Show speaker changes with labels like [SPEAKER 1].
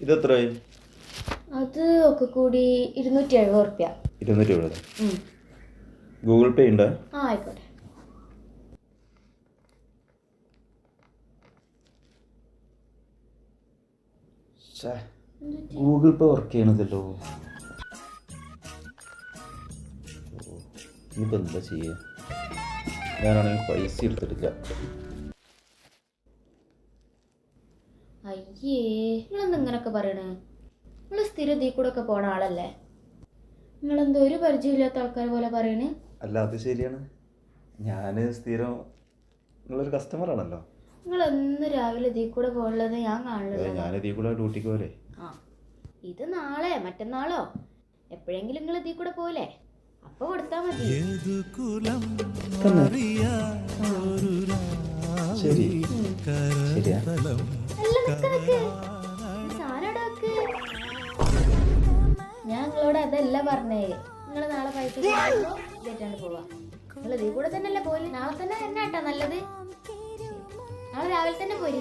[SPEAKER 1] ഇതെത്രയായി?
[SPEAKER 2] അത് ഒക്കെ കൂടി 270 റുപ്യ.
[SPEAKER 1] 270? ഗൂഗിൾ പേ ഉണ്ടോ?
[SPEAKER 2] ആയിക്കോട്ടെ.
[SPEAKER 1] ഗൂഗിൾ പേ വർക്ക് ചെയ്യണതല്ലോ. ഇനിയിപ്പോൾ എന്താ ചെയ്യുക? ഞാനാണെങ്കിൽ പൈസ എടുത്തിട്ടില്ല.
[SPEAKER 2] അയ്യേ, നിങ്ങളെന്താ ഇങ്ങനൊക്കെ പറയണേ? നിങ്ങൾ സ്ഥിരം ഇതിൽ കൂടെ ഒക്കെ പോണ ആളല്ലേ? നിങ്ങളെന്തോ ഒരു പരിചയമില്ലാത്ത ആൾക്കാർ പോലെ പറയണേ.
[SPEAKER 1] അല്ല, അത് ശരിയാണ്. ഞാൻ സ്ഥിരം നിങ്ങളൊരു കസ്റ്റമർ ആണല്ലോ.
[SPEAKER 2] നിങ്ങൾ എന്ന് രാവിലെ ഇതിൽ കൂടെ പോകുന്നത് ഞാൻ കാണുന്നത്.
[SPEAKER 1] ഞാൻ ഇതിൽ കൂടെ ഡ്യൂട്ടിക്ക് പോലെ.
[SPEAKER 2] ഇത് നാളെ മറ്റന്നാളോ എപ്പോഴെങ്കിലും നിങ്ങൾ ഇതിൽ കൂടെ പോലെ അപ്പൊ കൊടുത്താ മതി.
[SPEAKER 1] ശരി, ശരിയാ.
[SPEAKER 2] ഞാൻ നിങ്ങളോട് അതല്ല പറഞ്ഞേ. നിങ്ങൾ നാളെ പൈസ ഇതായിട്ടാണ് പോവാ. നിങ്ങൾ ഇതിൽ കൂടെ തന്നെ അല്ലേ പോലെ? നാളെ തന്നെ എന്നാട്ടാ നല്ലത്. നാളെ രാവിലെ തന്നെ പോര്.